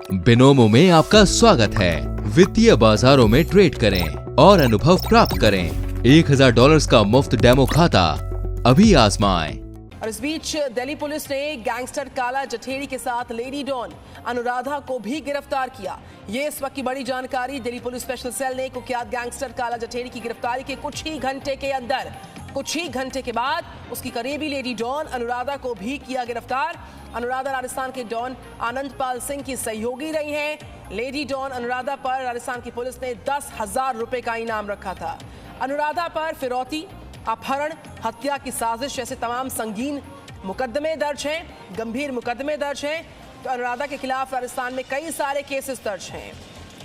Binomo में आपका स्वागत है। वित्तीय बाजारों में ट्रेड करें और अनुभव प्राप्त करें। $1000 का मुफ्त डेमो खाता अभी आजमाएं। और इस बीच दिल्ली पुलिस ने गैंगस्टर काला जठेरी के साथ लेडी डॉन अनुराधा को भी गिरफ्तार किया। ये इस वक्त की बड़ी जानकारी। दिल्ली पुलिस स्पेशल सेल ने कुख्यात गैंगस्टर काला जठेरी की गिरफ्तारी के कुछ ही घंटे के बाद उसकी करीबी लेडी डॉन अनुराधा को भी किया गिरफ्तार। अनुराधा राजस्थान के डॉन आनंद पाल सिंह की सहयोगी रही हैं। लेडी डॉन अनुराधा पर राजस्थान की पुलिस ने 10,000 रुपए का इनाम रखा था। अनुराधा पर फिरौती, अपहरण, हत्या की साजिश जैसे तमाम संगीन मुकदमे दर्ज हैं, गंभीर मुकदमे दर्ज हैं। तो अनुराधा के खिलाफ राजस्थान में कई सारे केसेस दर्ज हैं।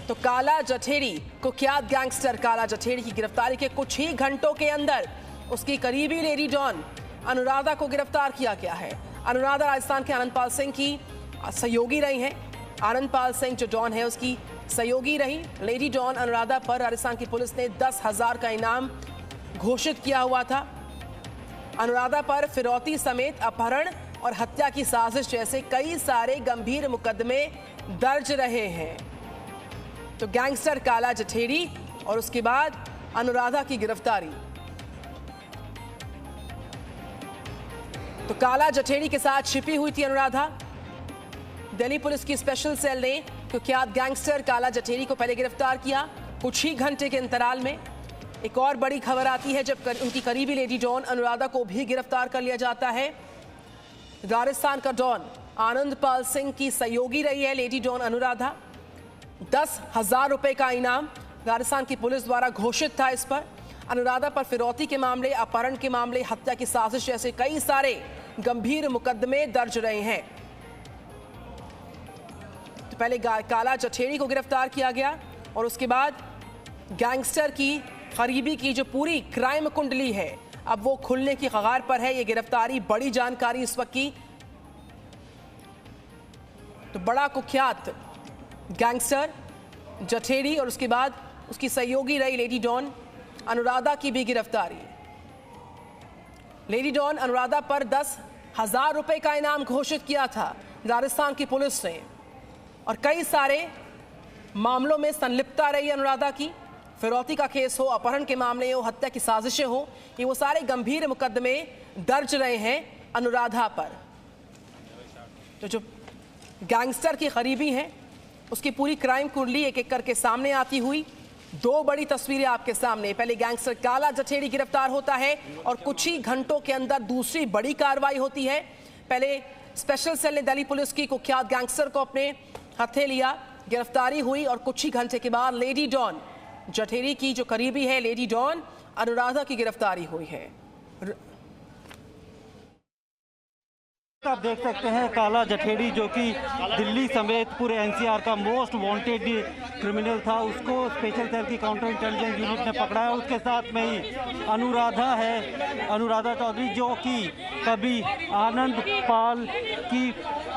तो काला जठेरी, कुख्यात गैंगस्टर काला जठेरी की गिरफ्तारी के कुछ ही घंटों के अंदर उसकी करीबी लेडी डॉन अनुराधा को गिरफ्तार किया गया है। अनुराधा राजस्थान के आनंद पाल सिंह की सहयोगी रही हैं। आनंद पाल सिंह जो डॉन है उसकी सहयोगी रही। लेडी डॉन अनुराधा पर राजस्थान की पुलिस ने 10,000 का इनाम घोषित किया हुआ था। अनुराधा पर फिरौती समेत अपहरण और हत्या की साजिश जैसे कई सारे गंभीर मुकदमे दर्ज रहे हैं। तो गैंगस्टर काला जठेरी और उसके बाद अनुराधा की गिरफ्तारी। तो काला जठेरी के साथ छिपी हुई थी अनुराधा। दिल्ली पुलिस की स्पेशल सेल ने कुख्यात गैंगस्टर काला जठेरी को पहले गिरफ्तार किया। कुछ ही घंटे के अंतराल में एक और बड़ी खबर आती है जब उनकी करीबी लेडी डॉन अनुराधा को भी गिरफ्तार कर लिया जाता है। राजस्थान का डॉन आनंद पाल सिंह की सहयोगी रही है लेडी डॉन अनुराधा। 10,000 रुपए का इनाम राजस्थान की पुलिस द्वारा घोषित था इस पर। अनुराधा पर फिरौती के मामले, अपहरण के मामले, हत्या की साजिश जैसे कई सारे गंभीर मुकदमे दर्ज रहे हैं। तो पहले काला जठेरी को गिरफ्तार किया गया और उसके बाद गैंगस्टर की करीबी की जो पूरी क्राइम कुंडली है अब वो खुलने की कगार पर है। ये गिरफ्तारी बड़ी जानकारी इस वक्त की। तो बड़ा कुख्यात गैंगस्टर जठेरी और उसके बाद उसकी सहयोगी रही लेडी डॉन अनुराधा की भी गिरफ्तारी। लेडी डॉन अनुराधा पर 10,000 रुपए का इनाम घोषित किया था राजस्थान की पुलिस ने और कई सारे मामलों में संलिप्तता रही अनुराधा की। फिरौती का केस हो, अपहरण के मामले हो, हत्या की साजिशें हो, ये वो सारे गंभीर मुकदमे दर्ज रहे हैं अनुराधा पर। तो जो गैंगस्टर की करीबी हैं उसकी पूरी क्राइम कुंडली एक एक करके सामने आती हुई। दो बड़ी तस्वीरें आपके सामने। पहले गैंगस्टर काला जठेरी गिरफ्तार होता है और कुछ ही घंटों के अंदर दूसरी बड़ी कार्रवाई होती है। पहले स्पेशल सेल ने दिल्ली पुलिस की कुख्यात गैंगस्टर को अपने हत्थे लिया, गिरफ्तारी हुई और कुछ ही घंटे के बाद लेडी डॉन जठेरी की जो करीबी है लेडी डॉन अनुराधा की गिरफ्तारी हुई है। आप देख सकते हैं काला जठेरी जो कि दिल्ली समेत पूरे एनसीआर का मोस्ट वांटेड क्रिमिनल था, उसको स्पेशल सेल की काउंटर इंटेलिजेंस यूनिट ने पकड़ा है। उसके साथ में ही अनुराधा है, अनुराधा चौधरी, जो कि कभी आनंद पाल की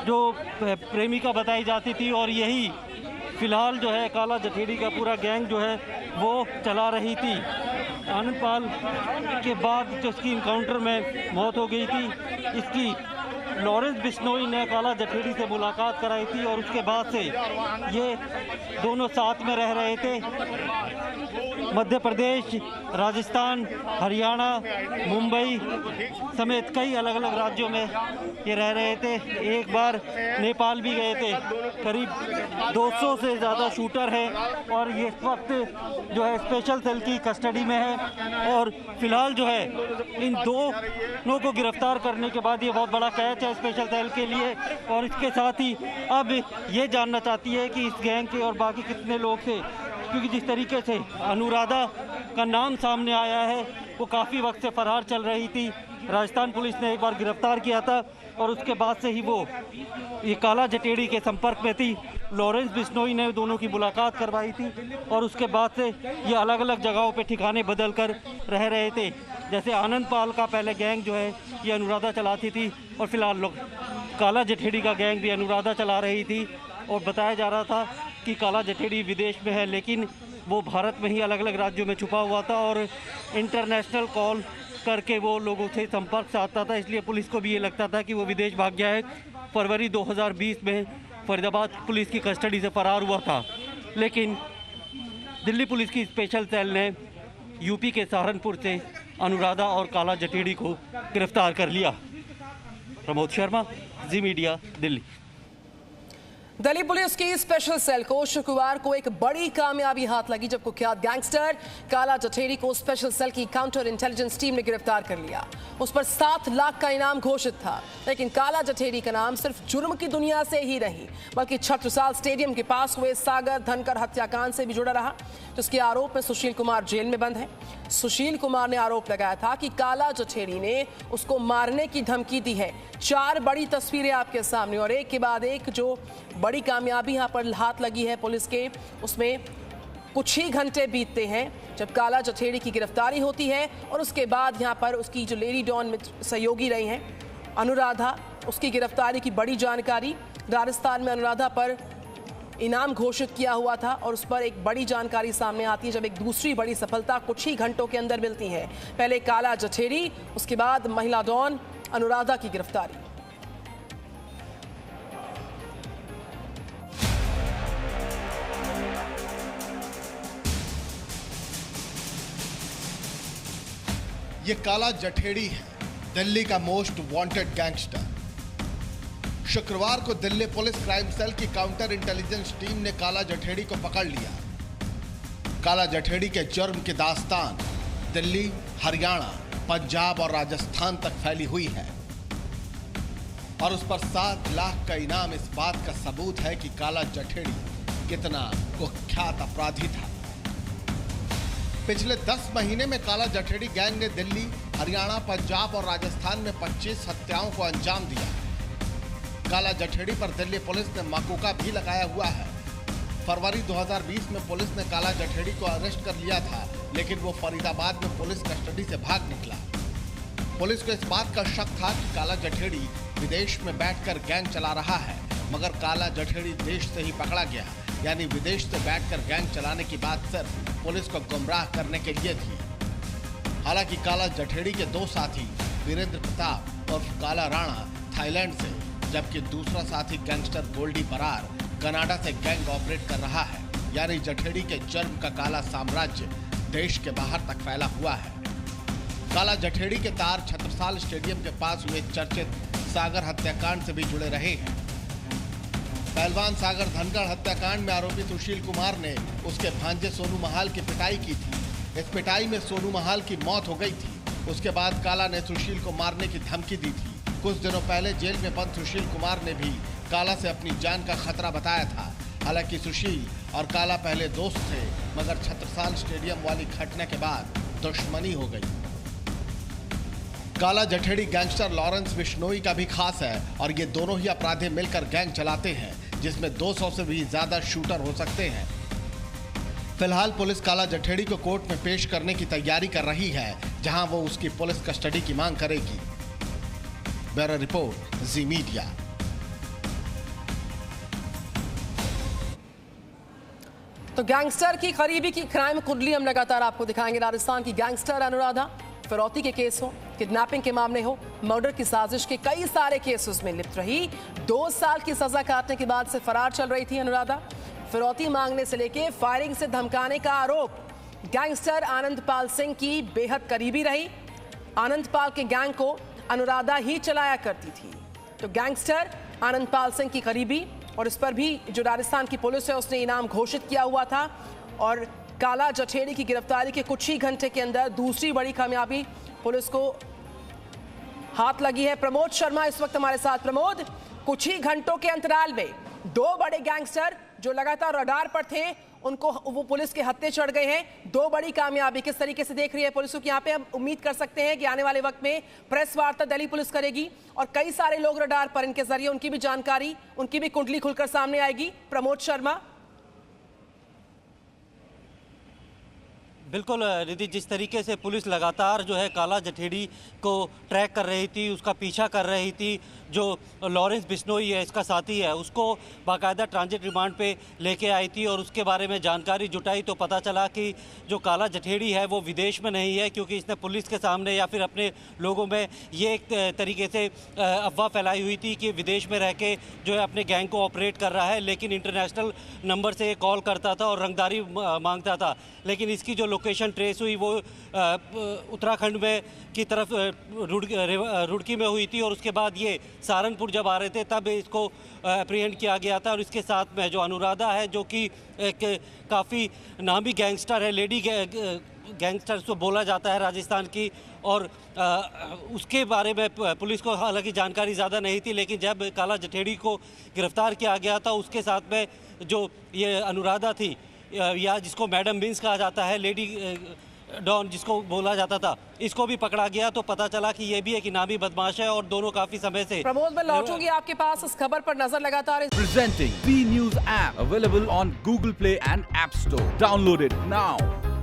जो प्रेमिका बताई जाती थी और यही फिलहाल जो है काला जठेरी का पूरा गैंग जो है वो चला रही थी। आनंद पाल के बाद जो उसकी इनकाउंटर में मौत हो गई थी, इसकी लॉरेंस बिश्नोई ने काला जठेरी से मुलाकात कराई थी और उसके बाद से ये दोनों साथ में रह रहे थे। मध्य प्रदेश, राजस्थान, हरियाणा, मुंबई समेत कई अलग अलग राज्यों में ये रह रहे थे। एक बार नेपाल भी गए थे। करीब 200 से ज़्यादा शूटर हैं और ये इस वक्त जो है स्पेशल सेल की कस्टडी में है। और फिलहाल जो है इन दोनों को गिरफ्तार करने के बाद ये बहुत बड़ा कैच है स्पेशल सेल के लिए। और इसके साथ ही अब ये जानना चाहती है कि इस गैंग के और बाकी कितने लोग थे, क्योंकि जिस तरीके से अनुराधा का नाम सामने आया है वो काफ़ी वक्त से फरार चल रही थी। राजस्थान पुलिस ने एक बार गिरफ्तार किया था और उसके बाद से ही वो ये काला जठेरी के संपर्क में थी। लॉरेंस बिश्नोई ने दोनों की मुलाकात करवाई थी और उसके बाद से ये अलग अलग जगहों पे ठिकाने बदल कर रह रहे थे। जैसे आनंद पाल का पहले गैंग जो है ये अनुराधा चलाती थी और फिलहाल लोग काला जठेरी का गैंग भी अनुराधा चला रही थी। और बताया जा रहा था कि काला जठेरी विदेश में है, लेकिन वो भारत में ही अलग अलग राज्यों में छुपा हुआ था और इंटरनेशनल कॉल करके वो लोगों से संपर्क साधता था। इसलिए पुलिस को भी ये लगता था कि वो विदेश भाग गया है। फरवरी 2020 में फरीदाबाद पुलिस की कस्टडी से फरार हुआ था, लेकिन दिल्ली पुलिस की स्पेशल सेल ने यूपी के सहारनपुर से अनुराधा और काला जठेड़ी को गिरफ्तार कर लिया। प्रमोद शर्मा, जी मीडिया, दिल्ली। दिल्ली पुलिस की स्पेशल सेल को शुक्रवार को एक बड़ी कामयाबी हाथ लगी जब कुख्यात गैंगस्टर काला जठेड़ी को स्पेशल सेल की काउंटर इंटेलिजेंस टीम ने गिरफ्तार कर लिया। उस पर 7 लाख का इनाम घोषित था, लेकिन काला जठेड़ी का नाम सिर्फ जुर्म की दुनिया से ही नहीं बल्कि छत्रसाल स्टेडियम के पास हुए सागर धनकर हत्याकांड से भी जुड़ा रहा, जिसके आरोप में सुशील कुमार जेल में बंद है। सुशील कुमार ने आरोप लगाया था कि काला जठेड़ी ने उसको मारने की धमकी दी है। 4 बड़ी तस्वीरें आपके सामने और एक के बाद एक जो बड़ी कामयाबी यहाँ पर हाथ लगी है पुलिस के, उसमें कुछ ही घंटे बीतते हैं जब काला जठेड़ी की गिरफ्तारी होती है और उसके बाद यहाँ पर उसकी जो लेडी डॉन में सहयोगी रही हैं अनुराधा, उसकी गिरफ्तारी की बड़ी जानकारी। राजस्थान में अनुराधा पर इनाम घोषित किया हुआ था और उस पर एक बड़ी जानकारी सामने आती है जब एक दूसरी बड़ी सफलता कुछ ही घंटों के अंदर मिलती है। पहले काला जठेड़ी, उसके बाद महिला डॉन अनुराधा की गिरफ्तारी। ये काला जठेड़ी है, दिल्ली का मोस्ट वांटेड गैंगस्टर। शुक्रवार को दिल्ली पुलिस क्राइम सेल की काउंटर इंटेलिजेंस टीम ने काला जठेड़ी को पकड़ लिया। काला जठेड़ी के जुर्म की दास्तान दिल्ली, हरियाणा, पंजाब और राजस्थान तक फैली हुई है और उस पर 7 लाख का इनाम इस बात का सबूत है कि काला जठेड़ी कितना कुख्यात अपराधी था। पिछले 10 महीने में काला जठेड़ी गैंग ने दिल्ली, हरियाणा, पंजाब और राजस्थान में 25 हत्याओं को अंजाम दिया। काला जठेड़ी पर दिल्ली पुलिस ने मकोका भी लगाया हुआ है। फरवरी 2020 में पुलिस ने काला जठेड़ी को अरेस्ट कर लिया था, लेकिन वो फरीदाबाद में पुलिस कस्टडी से भाग निकला। पुलिस को इस बात का शक था कि काला जठेड़ी विदेश में बैठकर गैंग चला रहा है, मगर काला जठेड़ी देश से ही पकड़ा गया, यानी विदेश से बैठकर गैंग चलाने की बात सिर्फ पुलिस को गुमराह करने के लिए थी। हालांकि काला जठेड़ी के 2 साथी वीरेंद्र प्रताप और काला राणा थाईलैंड से, जबकि दूसरा साथी गैंगस्टर गोल्डी बरार कनाडा से गैंग ऑपरेट कर रहा है। यानी जठेड़ी के जुर्म का काला साम्राज्य देश के बाहर तक फैला हुआ है। काला जठेड़ी के तार छत्रसाल स्टेडियम के पास हुए चर्चित सागर हत्याकांड से भी जुड़े रहे हैं। पहलवान सागर धनकर हत्याकांड में आरोपी सुशील कुमार ने उसके भांजे सोनू महाल की पिटाई की थी। इस पिटाई में सोनू महाल की मौत हो गई थी। उसके बाद काला ने सुशील को मारने की धमकी दी थी। कुछ दिनों पहले जेल में बंद सुशील कुमार ने भी काला से अपनी जान का खतरा बताया था। हालांकि सुशील और काला पहले दोस्त थे, मगर छत्रसाल स्टेडियम वाली घटना के बाद दुश्मनी हो गई। काला जठेड़ी गैंगस्टर लॉरेंस बिश्नोई का भी खास है और ये दोनों ही अपराधी मिलकर गैंग चलाते हैं, जिसमें 200 से भी ज्यादा शूटर हो सकते हैं। फिलहाल पुलिस काला जठेड़ी को कोर्ट में पेश करने की तैयारी कर रही है, जहां वो उसकी पुलिस कस्टडी की मांग करेगी। ब्यूरो रिपोर्ट, जी मीडिया। तो गैंगस्टर की करीबी की क्राइम कुंडली हम लगातार आपको दिखाएंगे। राजस्थान की गैंगस्टर अनुराधा, फिरौती के केस हो, किडनैपिंग के मामले हो, मर्डर की साजिश के कई सारे केसेस में लिप्त रही। 2 साल की सजा काटने के बाद से फरार चल रही थी अनुराधा। फिरौती मांगने से लेके फायरिंग से धमकाने का आरोप गैंगस्टर आनंद पाल सिंह की बेहद करीबी रही। आनंद पाल के गैंग को अनुराधा ही चलाया करती थी। तो गैंगस्टर आनंद पाल सिंह की करीबी, और इस पर भी जो राजस्थान की पुलिस है उसने इनाम घोषित किया हुआ था। और काला जठेड़ी की गिरफ्तारी के कुछ ही घंटे के अंदर दूसरी बड़ी कामयाबी पुलिस को हाथ लगी है। प्रमोद शर्मा इस वक्त हमारे साथ। प्रमोद, कुछ ही घंटों के अंतराल में 2 बड़े गैंगस्टर जो लगातार रडार पर थे, उनको वो पुलिस के हत्थे चढ़ गए हैं। 2 बड़ी कामयाबी किस तरीके से देख रही है पुलिस को? यहाँ पे हम उम्मीद कर सकते हैं कि आने वाले वक्त में प्रेस वार्ता दिल्ली पुलिस करेगी और कई सारे लोग रडार पर, इनके जरिए उनकी भी जानकारी, उनकी भी कुंडली खुलकर सामने आएगी। प्रमोद शर्मा। बिल्कुल रिद्धि, जिस तरीके से पुलिस लगातार जो है काला जठेड़ी को ट्रैक कर रही थी, उसका पीछा कर रही थी, जो लॉरेंस बिश्नोई है इसका साथी है, उसको बाकायदा ट्रांजिट रिमांड पे लेके आई थी और उसके बारे में जानकारी जुटाई तो पता चला कि जो काला जठेड़ी है वो विदेश में नहीं है, क्योंकि इसने पुलिस के सामने या फिर अपने लोगों में ये एक तरीके से अफवाह फैलाई हुई थी कि विदेश में रह के जो है अपने गैंग को ऑपरेट कर रहा है, लेकिन इंटरनेशनल नंबर से कॉल करता था और रंगदारी मांगता था। लेकिन इसकी जो लोकेशन ट्रेस हुई वो उत्तराखंड में की तरफ रुड़की में हुई थी और उसके बाद ये सहारनपुर जब आ रहे थे तब इसको अप्रीहेंड किया गया था। और इसके साथ में जो अनुराधा है, जो कि एक काफ़ी नामी गैंगस्टर है, लेडी गैंगस्टर तो बोला जाता है राजस्थान की, और उसके बारे में पुलिस को हालांकि जानकारी ज़्यादा नहीं थी, लेकिन जब काला जठेड़ी को गिरफ्तार किया गया था उसके साथ में जो ये अनुराधा थी, या जिसको मैडम मिन्स कहा जाता है, लेडी डॉन जिसको बोला जाता था, इसको भी पकड़ा गया तो पता चला कि ये भी एक इनामी बदमाश है और दोनों काफी समय से। प्रमोद, मैं लौटूंगी आपके पास इस खबर पर नजर लगातार। Presenting B News app available on Google Play and App Store. Download it now.